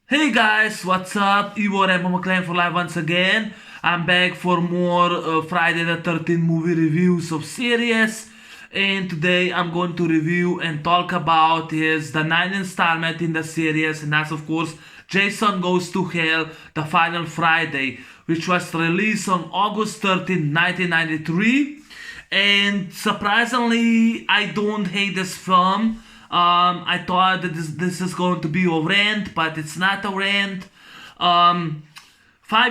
Hey guys, what's up? Ivo and McLean for live once again. I'm back for more Friday the 13th movie reviews of series, and today I'm going to review and talk about the ninth installment in the series, and that's of course Jason Goes to Hell, the final Friday, which was released on August 13, 1993. And surprisingly, I don't hate this film. I thought that this is going to be a rant, but it's not a rant. 5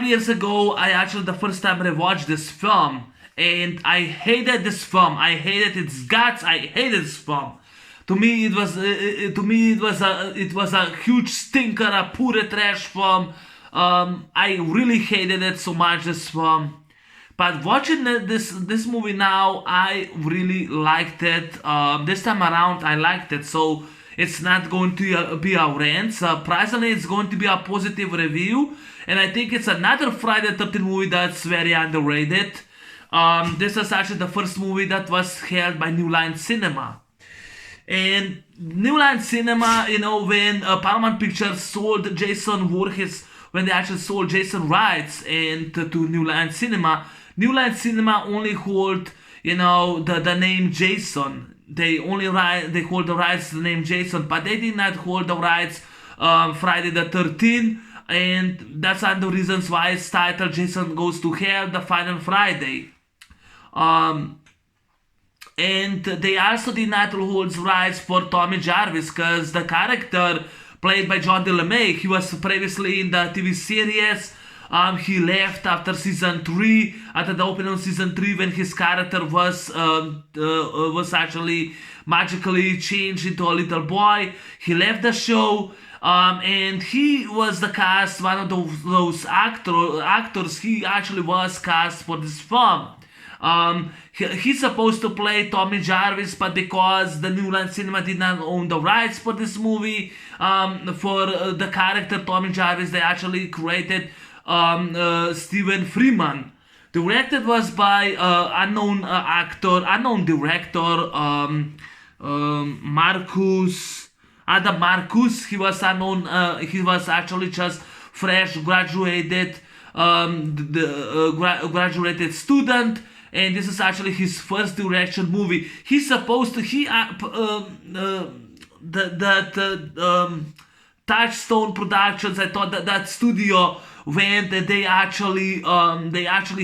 years ago, I actually the first time rewatched this film, and I hated this film. I hated its guts. I hated this film. To me, it was a huge stinker, a pure trash film. I really hated it so much. This film. But watching this movie now, I really liked it. This time around, I liked it. So it's not going to be a rant. Surprisingly, it's going to be a positive review. And I think it's another Friday the 13th movie that's very underrated. This is actually the first movie that was held by New Line Cinema. And New Line Cinema, when Paramount Pictures sold Jason Voorhees, when they actually sold Jason rights and to New Line Cinema, New Line Cinema only hold, the name Jason. They hold the rights to the name Jason, but they did not hold the rights Friday the 13th, and that's one of the reasons why it's titled Jason Goes to Hell, the final Friday. And they also did not hold rights for Tommy Jarvis, because the character played by John DeLeMay, he was previously in the TV series. He left after season 3, after the opening of season 3, when his character was actually magically changed into a little boy. He left the show, and he was the cast, one of those actors. He actually was cast for this film. He's supposed to play Tommy Jarvis, but because the New Line Cinema did not own the rights for this movie, for the character Tommy Jarvis, they actually created Stephen Freeman. Directed was by unknown director, Adam Marcus. He was unknown. He was actually just fresh graduated, graduated student, and this is actually his first direction movie. He's supposed to Touchstone Productions. I thought that studio when they actually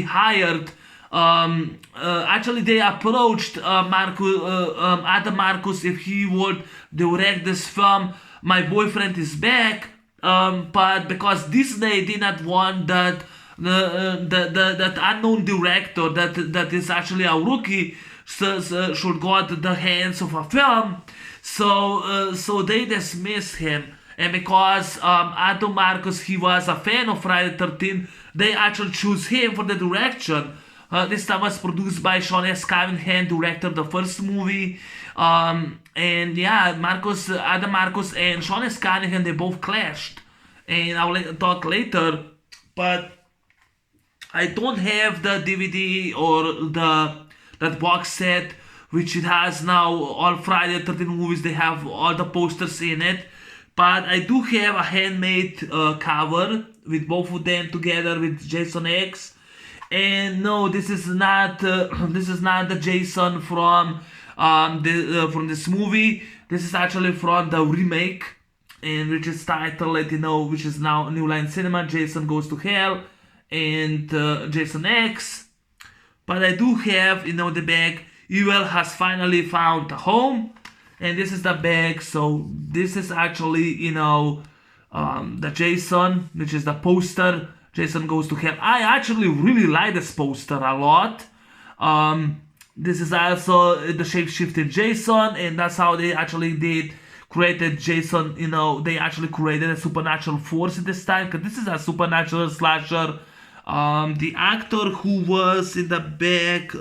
hired. Actually, they approached Adam Marcus if he would direct this film. My Boyfriend is Back, but because Disney did not want that that unknown director that is actually a rookie should go to the hands of a film, so they dismissed him. And because Adam Marcus, he was a fan of Friday the 13th, they actually choose him for the direction. This time was produced by Sean S. Cunningham, director of the first movie. And yeah, Adam Marcus and Sean S. Cunningham, they both clashed. And I'll talk later. But I don't have the DVD or that box set, which it has now all Friday the 13th movies. They have all the posters in it. But I do have a handmade cover with both of them together with Jason X. And no, this is not the Jason from this movie. This is actually from the remake, and which is titled, which is now New Line Cinema, Jason Goes to Hell, and Jason X. But I do have, the bag. Evil has finally found a home. And this is the bag. So this is actually, the Jason, which is the poster. Jason Goes to Hell. I actually really like this poster a lot. This is also the shape-shifting Jason, and that's how they actually created Jason. They actually created a supernatural force at this time, because this is a supernatural slasher. The actor who was in the bag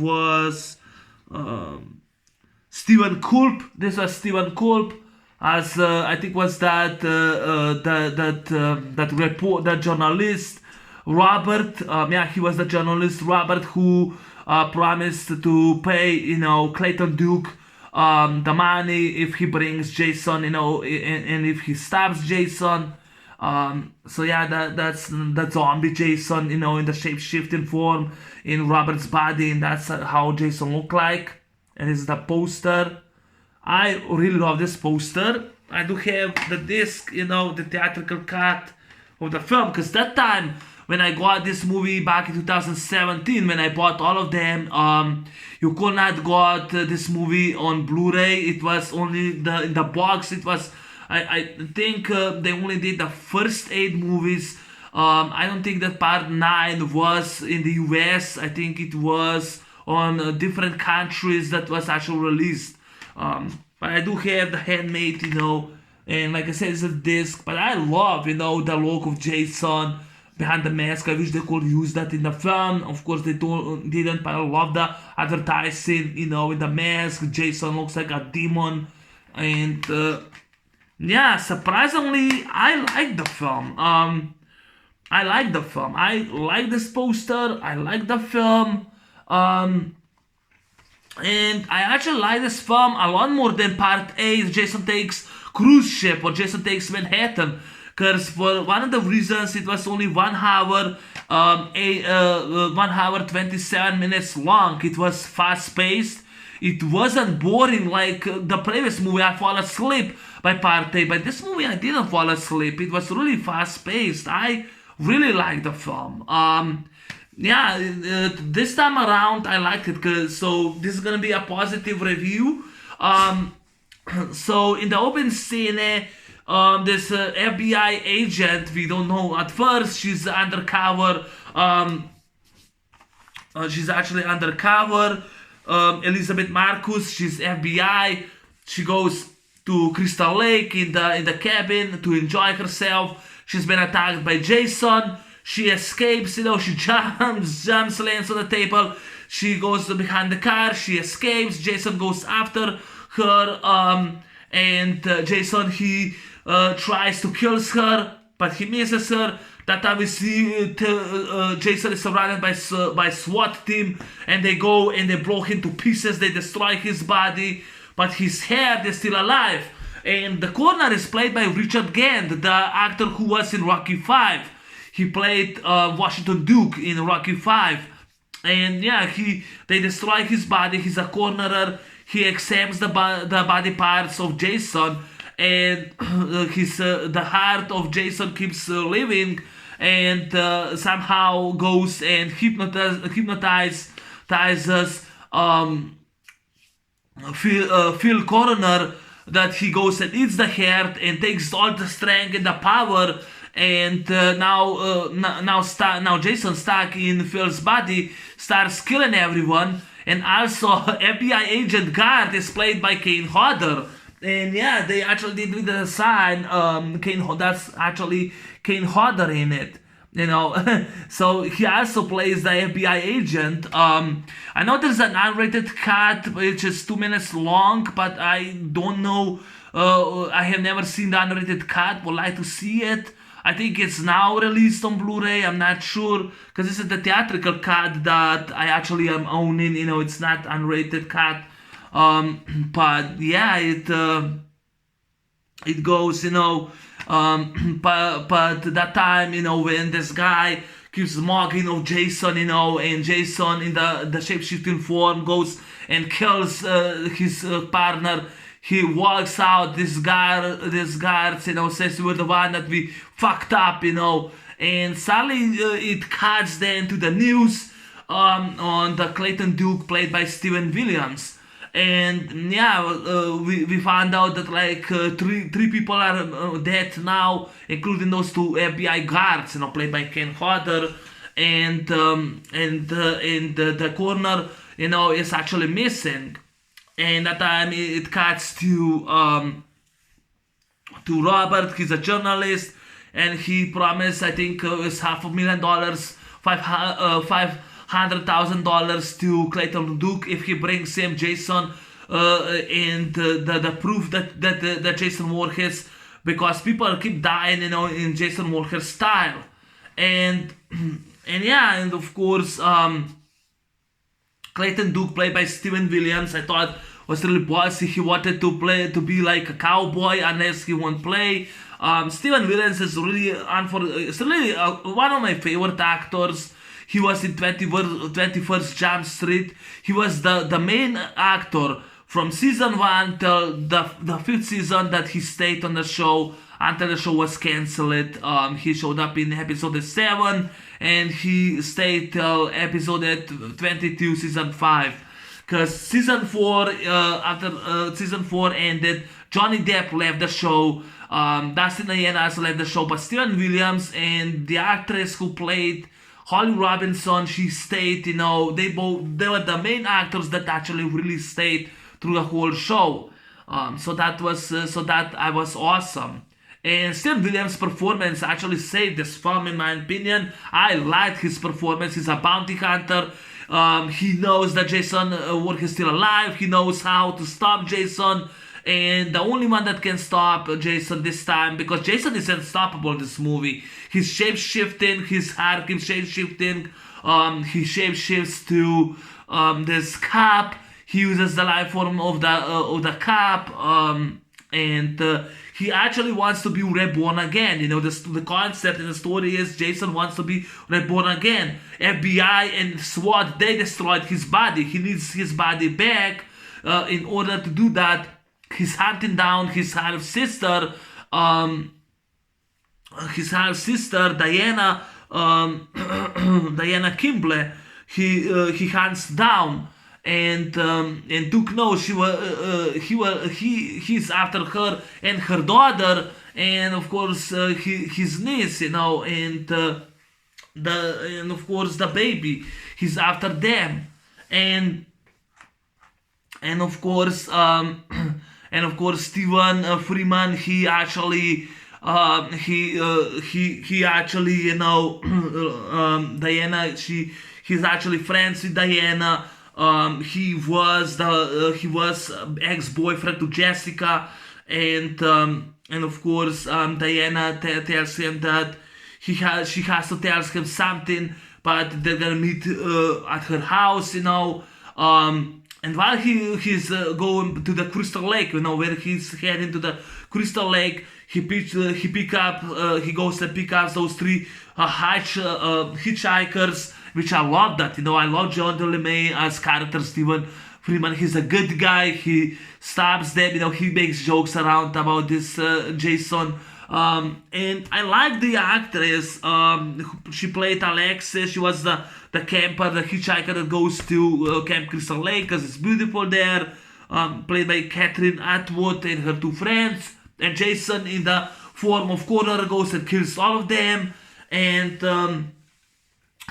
was Stephen Culp. This was Stephen Culp, as I think was that journalist Robert. He was the journalist Robert who promised to pay Clayton Duke the money if he brings Jason, and if he stops Jason. So yeah, that's the zombie Jason, in the shape shifting form in Robert's body, and that's how Jason looked like. And this is the poster. I really love this poster. I do have the disc, the theatrical cut of the film, because that time when I got this movie back in 2017, when I bought all of them, you could not got this movie on Blu-ray. It was only in the box. It was, I think they only did the first 8 movies. I don't think that part 9 was in the US. I think it was on different countries that was actually released. But I do have the handmade, and like I said, it's a disc. But I love, the look of Jason behind the mask. I wish they could use that in the film. Of course, they didn't, but I love the advertising, in the mask. Jason looks like a demon. And yeah, surprisingly, I like the film. I like the film. I like this poster. I like the film. And I actually like this film a lot more than part 8, Jason Takes Cruise Ship or Jason Takes Manhattan. Because for one of the reasons it was only 1 hour, 1 hour 27 minutes long. It was fast paced. It wasn't boring like the previous movie. I fall asleep by part 8. But this movie I didn't fall asleep. It was really fast paced. I really liked the film. Yeah, this time around I liked it, so this is gonna be a positive review. So in the open scene, this FBI agent, we don't know at first, she's undercover. She's actually undercover. Elizabeth Marcus, she's FBI. She goes to Crystal Lake in the cabin to enjoy herself. She's been attacked by Jason. She escapes, she jumps, lands on the table. She goes behind the car, she escapes. Jason goes after her, and Jason, he tries to kill her, but he misses her. That time we see Jason is surrounded by SWAT team, and they go and they blow him to pieces. They destroy his body, but his head is still alive. And the coroner is played by Richard Gant, the actor who was in Rocky 5. He played Washington Duke in Rocky 5. And yeah, they destroy his body. He's a coroner. He examines the body parts of Jason. And the heart of Jason keeps living. And somehow goes and hypnotizes Phil Coroner, that he goes and eats the heart and takes all the strength and the power. And now Jason, stuck in Phil's body, starts killing everyone. And also FBI agent Guard is played by Kane Hodder. And yeah, they actually did with the sign, that's actually Kane Hodder in it. So he also plays the FBI agent. I know there's an unrated cut which is 2 minutes long, but I don't know. I have never seen the unrated cut. Would like to see it. I think it's now released on Blu-ray. I'm not sure, because this is the theatrical cut that I actually am owning. It's not unrated cut. But yeah, it goes. But that time, when this guy keeps mocking of Jason, and Jason in the shape-shifting form goes and kills his partner. He walks out. This guard, says we're the one that we fucked up, and suddenly it cuts then to the news on the Clayton Duke played by Steven Williams. And yeah, we found out that like three people are dead now, including those 2 FBI guards, played by Ken Hodder, and the coroner, is actually missing. And that time it cuts to Robert. He's a journalist, and he promised, I think, it's $500,000, $500,000 to Clayton Duke if he brings him Jason and the proof that Jason Voorhees, because people keep dying, in Jason Voorhees style, and yeah, and of course Clayton Duke, played by Steven Williams, I thought was really bossy. He wanted to be like a cowboy unless he won't play. Steven Williams is really it's really one of my favorite actors. He was in 21st Jump Street. He was the main actor from season 1 till the fifth season that he stayed on the show until the show was cancelled. He showed up in episode 7 and he stayed till episode 22, season 5. Because season 4, after season 4 ended, Johnny Depp left the show. Dustin Diana also left the show, but Steven Williams and the actress who played Holly Robinson, she stayed. They were the main actors that actually really stayed through the whole show. So that was awesome. And Steven Williams' performance actually saved this film, in my opinion. I liked his performance. He's a bounty hunter. He knows that Jason Voorhees is still alive. He knows how to stop Jason. And the only one that can stop Jason this time, because Jason is unstoppable in this movie. He's shape-shifting, his hair keeps shape-shifting. He shape-shifts to this cap. He uses the life form of the cap. And he actually wants to be reborn again. The concept in the story is Jason wants to be reborn again. FBI and SWAT, they destroyed his body. He needs his body back. In order to do that, he's hunting down his half sister, Diana, Diana Kimble. He hunts down. And Duke knows he's after her and her daughter, and of course his niece, and of course the baby. He's after them, and of course Stephen Freeman. He actually Diana. He's actually friends with Diana. He was ex-boyfriend to Jessica, and of course Diana tells him that she has to tell him something, but they're gonna meet at her house, and while he's going to the Crystal Lake, where he's heading to the Crystal Lake, he goes and pick up those 3 hitchhikers. Which I love that. I love John DeLeMay as character Stephen Freeman. He's a good guy. He stops them. He makes jokes around about this Jason. And I like the actress. She played Alexis. She was the camper, the hitchhiker that goes to Camp Crystal Lake because it's beautiful there. Played by Catherine Atwood and her 2 friends. And Jason, in the form of Connor, goes and kills all of them. And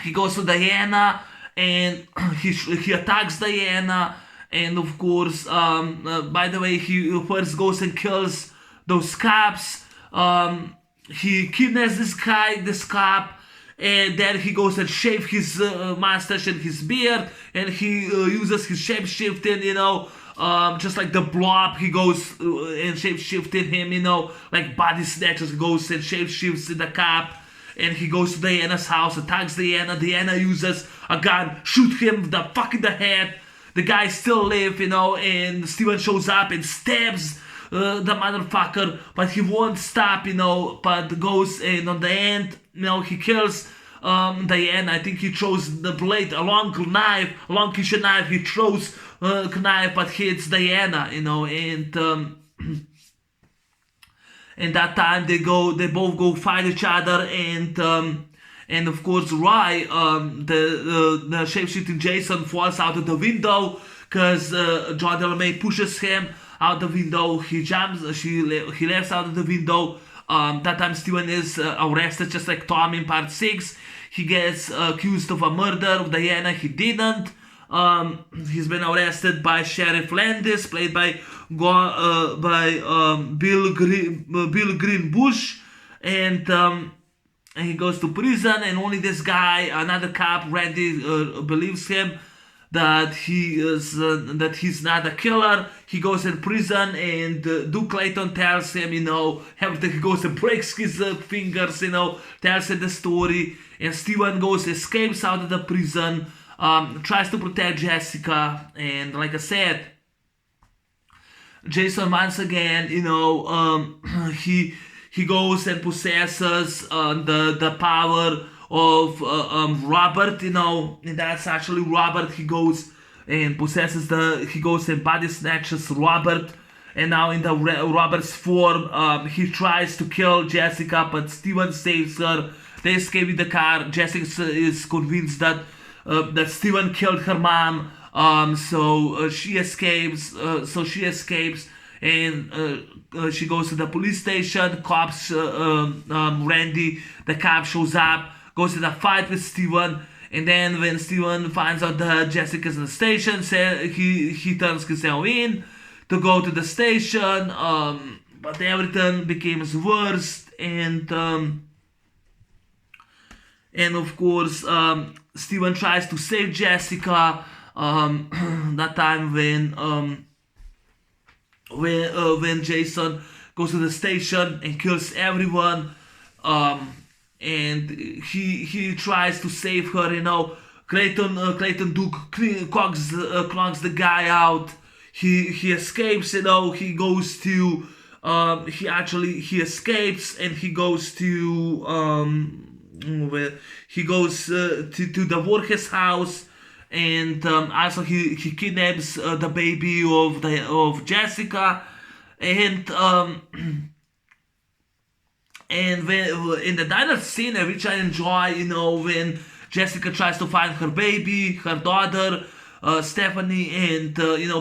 he goes to Diana and he attacks Diana, and of course by the way, he first goes and kills those cops. He kidnaps this cop, and then he goes and shaves his mustache and his beard, and he uses his shape-shifting, just like the Blob. He goes and shape-shifting him, like body snatchers. He goes and shape-shifts in the cop. And he goes to Diana's house, attacks Diana. Diana uses a gun, shoot him the head. The guy still live, and Steven shows up and stabs the motherfucker, but he won't stop, but goes, and on the end, he kills Diana. I think he throws the blade, a long kitchen knife. He throws knife, but hits Diana, and that time they both go fight each other, and of course Roy, the shape-shifting Jason, falls out of the window because John DeLeMay pushes him out the window. He jumps, he left out of the window. That time Steven is arrested, just like Tom in part 6. He gets accused of a murder of Diana. He didn't. He's been arrested by Sheriff Landis, played by Bill Greenbush, and he goes to prison. And only this guy, another cop, Randy, believes him that he's not a killer. He goes in prison, and Duke Clayton tells him, everything. He goes and breaks his fingers, tells him the story, and Steven escapes out of the prison. Tries to protect Jessica, and like I said, Jason once again, he he goes and possesses the power of Robert, and that's actually Robert. He goes and possesses he goes and body snatches Robert, and now in the Robert's form, he tries to kill Jessica, but Steven saves her. They escape with the car. Jessica is convinced that Steven killed her mom, so she escapes. And she goes to the police station. Cops, Randy, the cop shows up, goes in a fight with Steven, and then when Steven finds out that Jessica's in the station, he turns himself in to go to the station, but everything becomes worse, and of course Steven tries to save Jessica. That time when Jason goes to the station and kills everyone, and he tries to save her. Clayton Duke clogs the guy out. He escapes. He goes to he escapes, and he goes to to the worker's house. And also he kidnaps the baby of Jessica, and when in the diner scene, which I enjoy, when Jessica tries to find her baby, her daughter Stephanie, and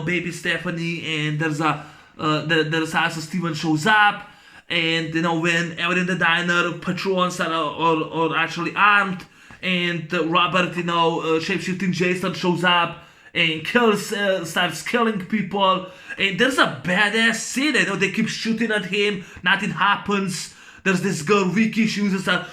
baby Stephanie, and there's also Steven shows up, and when everyone in the diner patrons are actually armed. And Robert, shapeshifting Jason shows up and starts killing people. And there's a badass scene. They keep shooting at him. Nothing happens. There's this girl, Vicky. She uses a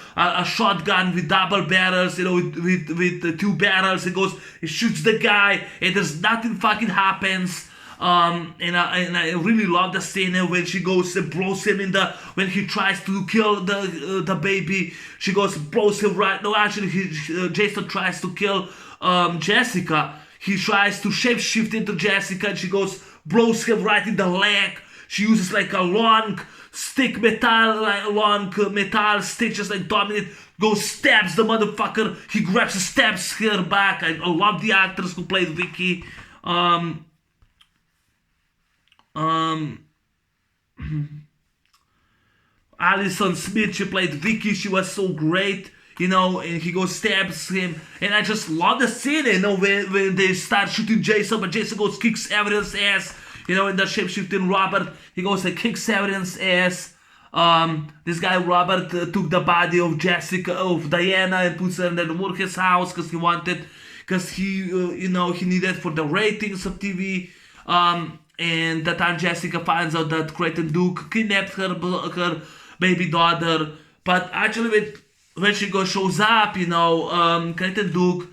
shotgun with double barrels, with two barrels. It shoots the guy, and there's nothing fucking happens. And I really love the scene when she goes and blows him when he tries to kill the baby. She goes, blows him right. No, actually, Jason tries to kill Jessica. He tries to shapeshift into Jessica, and she goes, blows him right in the leg. She uses like a long metal stick, just like Dominic, goes, stabs the motherfucker. He grabs and stabs her back. I love the actress who played Vicky. Alison Smith, she played Vicky. She was so great, and he goes, stabs him, and I just love the scene, when they start shooting Jason, but Jason goes, kicks everyone's ass, in the shape-shifting Robert. He goes and kicks everyone's ass. This guy Robert took the body of Diana, and puts her in the worker's house because he needed for the ratings of TV. And that time Jessica finds out that Clayton Duke kidnapped her baby daughter. But actually, when she shows up, Clayton Duke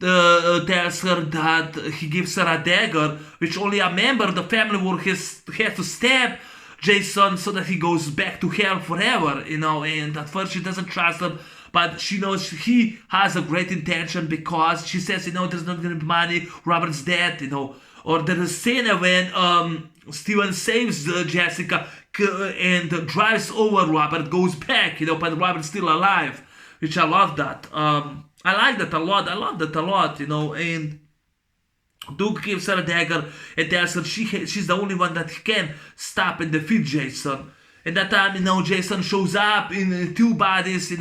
tells her that he gives her a dagger, which only a member of the family has to stab Jason so that he goes back to hell forever, and at first she doesn't trust him, but she knows he has a great intention because she says, there's not gonna be money, Robert's dead, or there's a scene when Steven saves Jessica and drives over Robert, goes back, but Robert's still alive, which I love that. I like that a lot. I love that a lot, and Duke gives her a dagger and tells her she's the only one that can stop and defeat Jason. And that time, Jason shows up in two bodies,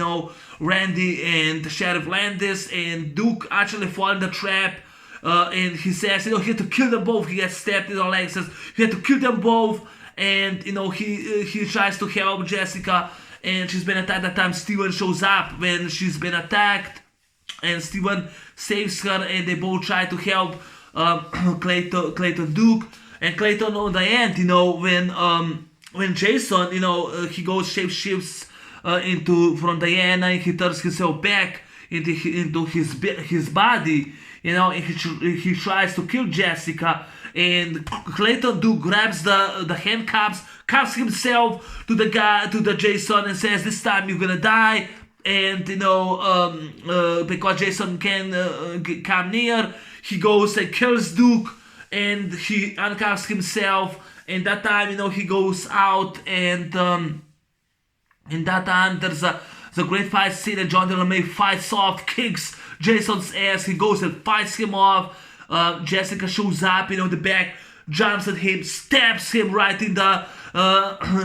Randy and Sheriff Landis, and Duke actually fall in the trap. And he says, he had to kill them both. He gets stabbed in the leg, says he had to kill them both. And, he tries to help Jessica, and she's been attacked. That time, Steven shows up when she's been attacked, and Steven saves her, and they both try to help Clayton Duke. And Clayton, on the end, when Jason, he goes shapeshifts from Diana, and he turns himself back into his body, and he tries to kill Jessica, and Clayton Duke grabs the handcuffs, cuffs himself to the Jason, and says, this time you're gonna die. And because Jason can come near, he goes and kills Duke, and he uncuffs himself. And that time, he goes out, and In that time, there's the great fight scene, and John DeLemay fights off, kicks Jason's ass. He goes and fights him off. Jessica shows up, the back, jumps at him, stabs him right in the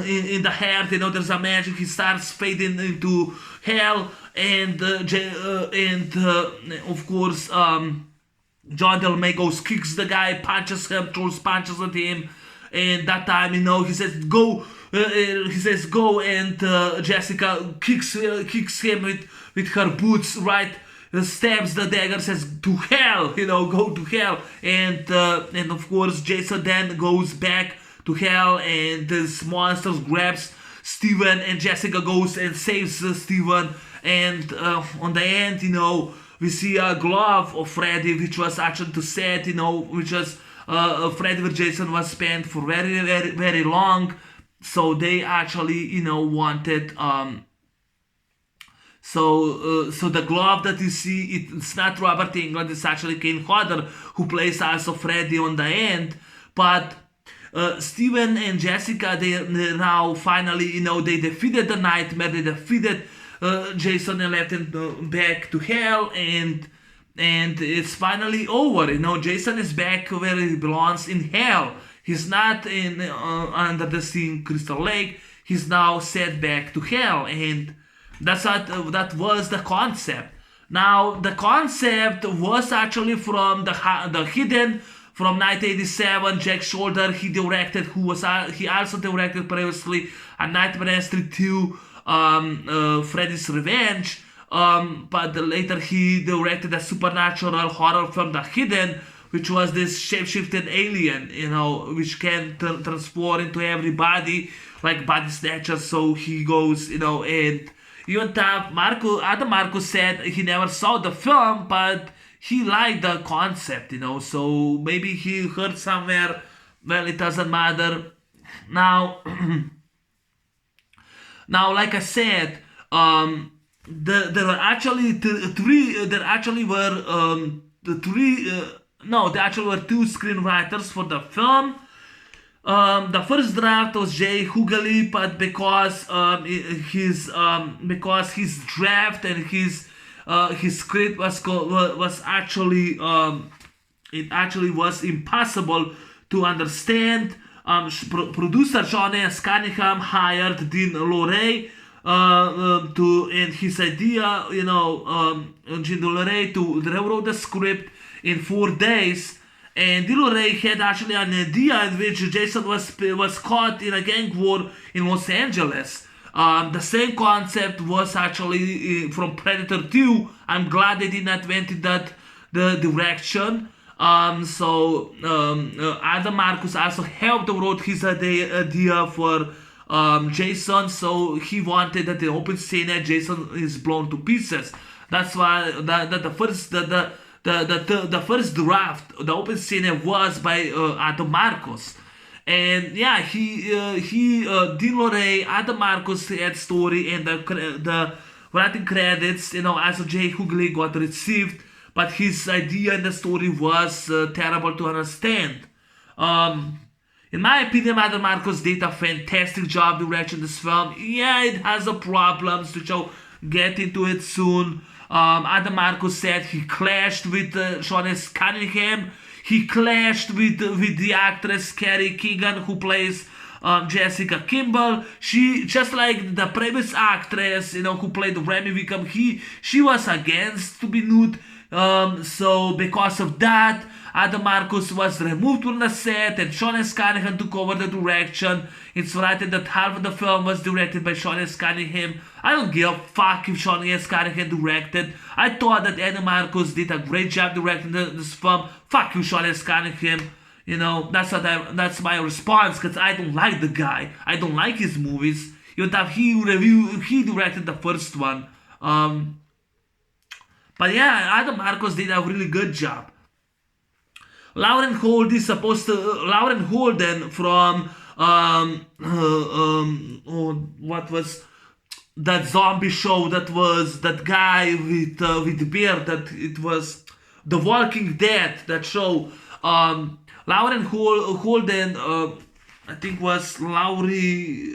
in the head. There's a magic. He starts fading into hell, and of course, John DeLemay goes, kicks the guy, punches him, throws punches at him. And that time, he says, go. He says, go, and Jessica kicks him with her boots, right? Stabs the dagger, says, to hell, go to hell. And of course, Jason then goes back to hell, and this monster grabs Steven, and Jessica goes and saves Steven. And on the end, we see a glove of Freddy, which was actually to set, which was Freddy with Jason was spent for very, very, very long. So they actually, wanted. So the glove that you see, it's not Robert Englund, it's actually Kane Hodder, who plays also Freddy on the end. But Steven and Jessica, they now finally, they defeated the Nightmare, they defeated Jason and left him back to hell, and it's finally over. Jason is back where he belongs, in hell. He's not in under the sea in Crystal Lake. He's now set back to hell, and that was the concept. Now the concept was actually from the Hidden from 1987. Jack Shoulder, he directed, he also directed previously a Nightmare on Elm Street 2. Freddy's Revenge, but later he directed a supernatural horror film, The Hidden, which was this shape-shifted alien, which can transform into everybody, like body snatcher. So he goes, and even Adam Marcus said he never saw the film, but he liked the concept, so maybe he heard somewhere. Well, it doesn't matter. Now, like I said, there were actually three. There actually were there actually were two screenwriters for the film. The first draft was Jay Hughley, but because his draft and his script was actually it actually was impossible to understand. Producer John S. Cunningham hired Dean Lorey and his idea, Dean Lorey to rewrote the script in 4 days. And Dean Lorey had actually an idea in which Jason was caught in a gang war in Los Angeles. The same concept was actually from Predator 2. I'm glad they did not went in the direction. Adam Marcus also helped wrote his idea for Jason. So he wanted that the open scene at Jason is blown to pieces. That's why the first draft, the open scene, was by Adam Marcus. And yeah, Dean Lorey, Adam Marcus had story, and the writing credits, also Jay Hughley got received. But his idea in the story was terrible to understand. In my opinion, Adam Marcus did a fantastic job directing this film. Yeah, it has problems, which I'll get into it soon. Adam Marcus said he clashed with Sean S. Cunningham. He clashed with the actress Carrie Keegan, who plays Jessica Kimball. She, just like the previous actress, who played Remy Wickham, she was against to be nude. So because of that, Adam Marcus was removed from the set, and Sean S. Cunningham took over the direction. It's right that half of the film was directed by Sean S. Cunningham. I don't give a fuck if Sean S. Cunningham directed. I thought that Adam Marcus did a great job directing this film. Fuck you, Sean S. Cunningham. That's my response, because I don't like the guy. I don't like his movies. Even though he directed the first one. But yeah, Adam Marcus did a really good job. Lauren Holden from what was that zombie show, that was that guy with the beard, that it was The Walking Dead, that show. Lauren Holden, I think was Laurie.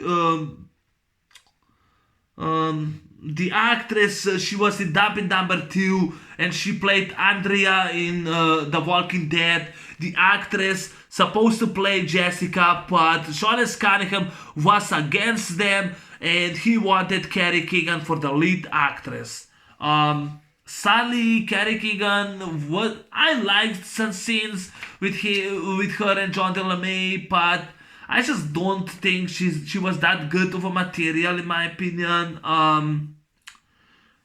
The actress, she was in Dumb and Dumber 2, and she played Andrea in The Walking Dead. The actress supposed to play Jessica, but Sean S. Cunningham was against them, and he wanted Carrie Keegan for the lead actress. Sadly, Carrie Keegan was, I liked some scenes with her and John DeLaMay, but I just don't think she was that good of a material in my opinion.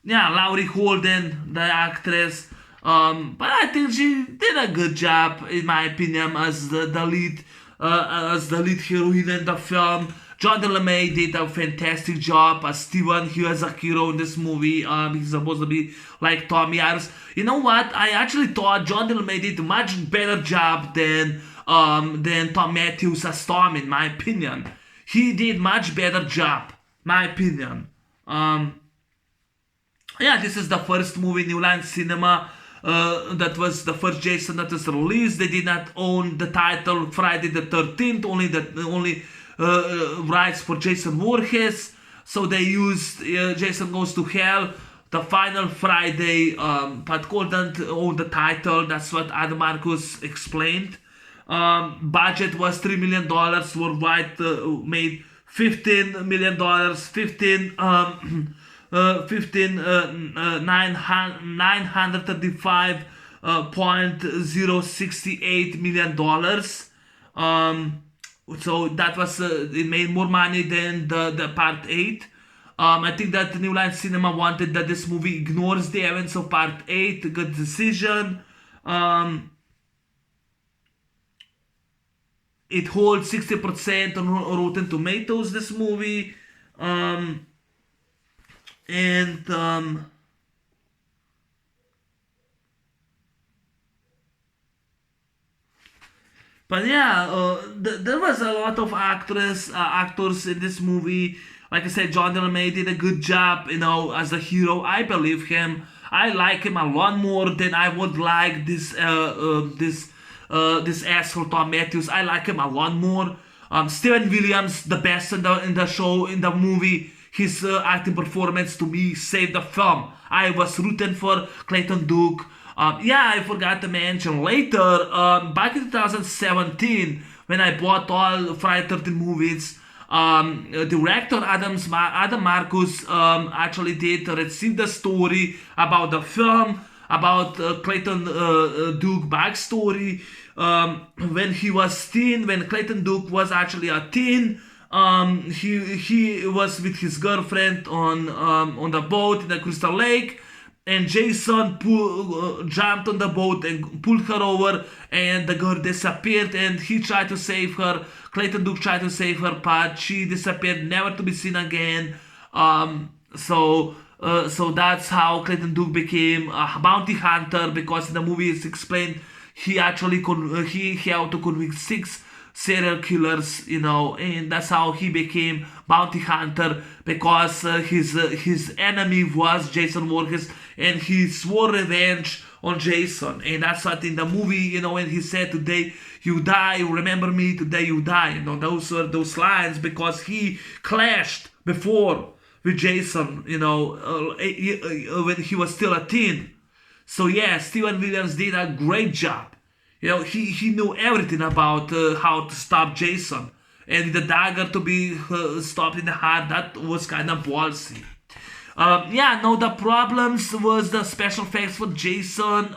Yeah, Laurie Holden, the actress. But I think she did a good job, in my opinion, as the lead, as the lead heroine in the film. John DeLaMay did a fantastic job as Steven. He was a hero in this movie. He's supposed to be like Tom Yaris. You know what? I actually thought John DeLaMay did a much better job than Tom Matthews as Tom, in my opinion. He did much better job, my opinion. Yeah, this is the first movie New Line Cinema. That was the first Jason that was released. They did not own the title Friday the 13th, only rights for Jason Voorhees. So they used Jason Goes to Hell, the final Friday, but couldn't own the title. That's what Adam Marcus explained. Budget was $3 million. Worldwide made $15 million. 935.068 million dollars. So that was it made more money than the part 8. I think that New Line Cinema wanted that this movie ignores the events of part 8. Good decision. It holds 60% on Rotten Tomatoes, this movie. But yeah, there was a lot of actors in this movie. Like I said, John DeLaMay did a good job, as a hero. I believe him. I like him a lot more than I would like this asshole Tom Matthews. I like him a lot more. Steven Williams, the best in the show, in the movie. His acting performance to me saved the film. I was rooting for Clayton Duke. Yeah, I forgot to mention later, back in 2017, when I bought all Friday 13 movies, director Adam Marcus actually did receive the story about the film, about Clayton Duke backstory. When he was teen, when Clayton Duke was actually a teen, he was with his girlfriend on the boat in the Crystal Lake, and Jason jumped on the boat and pulled her over, and the girl disappeared, and he tried to save her. Clayton Duke tried to save her, but she disappeared, never to be seen again. So that's how Clayton Duke became a bounty hunter, because in the movie it's explained he actually he had to convict 6 serial killers, and that's how he became bounty hunter, because his enemy was Jason Voorhees, and he swore revenge on Jason. And that's what in the movie, when he said, "Today you die, you remember me, today you die." Those were those lines, because he clashed before with Jason, when he was still a teen. So yeah, Steven Williams did a great job. He knew everything about how to stop Jason. And the dagger to be stopped in the heart, that was kind of ballsy. The problems was the special effects for Jason.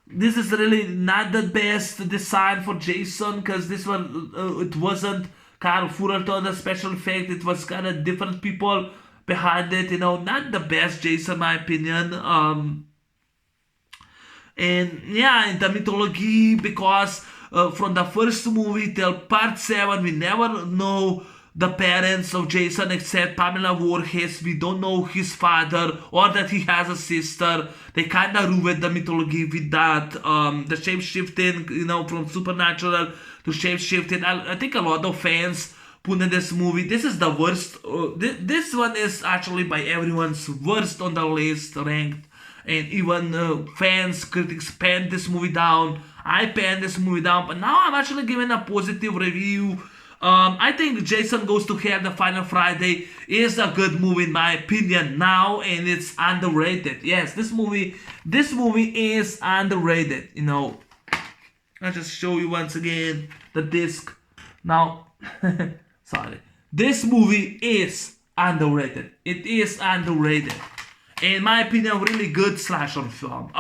This is really not the best design for Jason, because it wasn't Carl Fullerton, the special effect. It was kind of different people behind it. Not the best Jason, in my opinion. And yeah, in the mythology, because from the first movie till part 7, we never know the parents of Jason except Pamela Voorhees. We don't know his father or that he has a sister. They kind of ruined the mythology with that. The shape shifting, from supernatural to shape shifting. I think a lot of fans put in this movie. This is the worst. This one is actually by everyone's worst on the list, ranked. And even fans, critics panned this movie down. I panned this movie down, but now I'm actually giving a positive review. I think Jason Goes to Hell, The Final Friday, is a good movie in my opinion now, and it's underrated. Yes, this movie is underrated. I'll just show you once again the disc. Now, sorry. This movie is underrated. It is underrated. In my opinion, really good slasher film.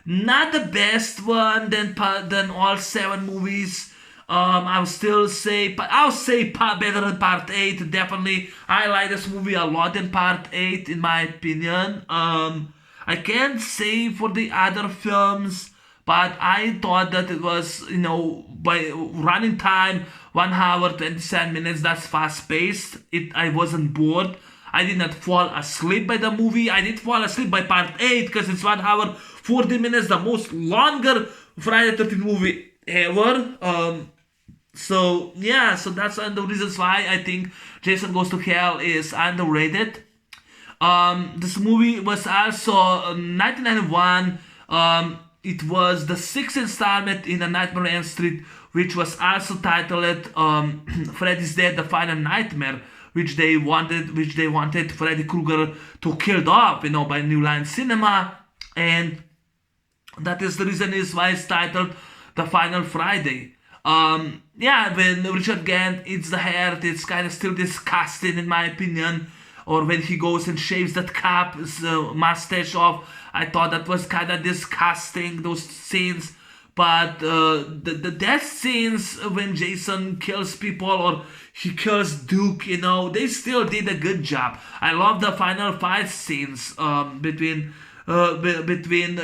Not the best one than all seven movies. I'll say better than part 8, definitely. I like this movie a lot than part 8, in my opinion. I can't say for the other films, but I thought that it was, by running time, 1 hour, 27 minutes, that's fast paced. I wasn't bored. I did not fall asleep by the movie. I did fall asleep by part 8 because it's 1 hour, 40 minutes, the most longer Friday the 13th movie ever. So that's one of the reasons why I think Jason Goes to Hell is underrated. This movie was also 1991. It was the sixth installment in the Nightmare on Elm Street, which was also titled Freddy's Dead: The Final Nightmare, which they wanted Freddy Krueger to killed off, by New Line Cinema, and that is the reason is why it's titled The Final Friday. When Richard Gant eats the hair, it's kind of still disgusting in my opinion. Or when he goes and shaves that his mustache off, I thought that was kind of disgusting, those scenes. But the death scenes when Jason kills people or he kills Duke, they still did a good job. I love the final fight scenes between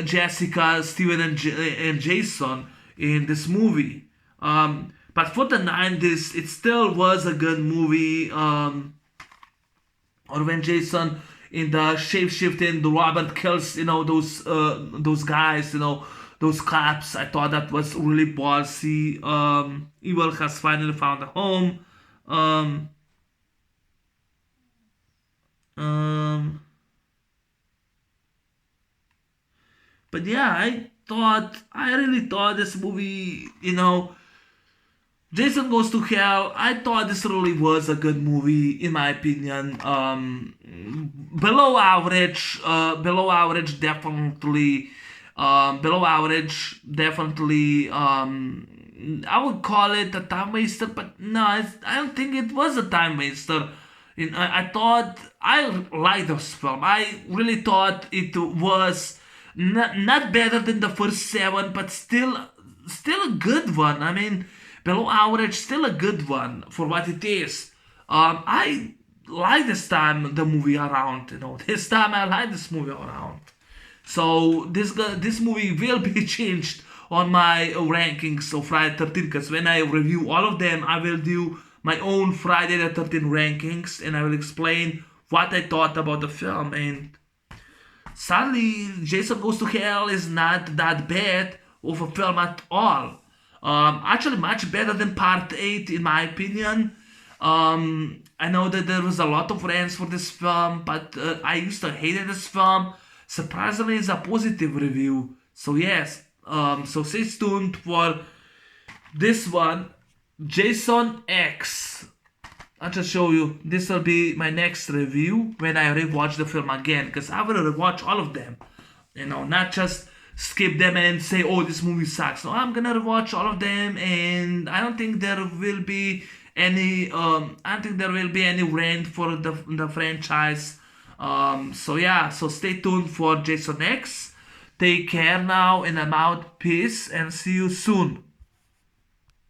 Jessica, Steven, and Jason in this movie. But for the 90s, it still was a good movie. Or when Jason in the shape-shifting, the Robert kills, those guys, those cops. I thought that was really ballsy. Evil has finally found a home. But yeah, I really thought this movie, Jason Goes to Hell, I thought this really was a good movie, in my opinion. Below average, definitely. Below average, definitely. I would call it a time waster, but no, I don't think it was a time waster. I thought I liked this film. I really thought it was not better than the first 7, but still a good one. I mean, below average, still a good one for what it is. I like this time the movie around. This time I like this movie around. So this movie will be changed on my rankings of Friday the 13th, because when I review all of them, I will do my own Friday the 13th rankings, and I will explain what I thought about the film. And sadly, Jason Goes to Hell is not that bad of a film at all. Actually, much better than Part 8, in my opinion. I know that there was a lot of rants for this film, but I used to hate this film. Surprisingly, it's a positive review. So yes, so stay tuned for this one, Jason X. I'll just show you. This will be my next review when I rewatch the film again, because I will rewatch all of them. Not just skip them and say, oh, this movie sucks. No, I'm gonna rewatch all of them, and I don't think there will be any rant for the franchise. So stay tuned for Jason X. Take care now, and I'm out. Peace, and see you soon.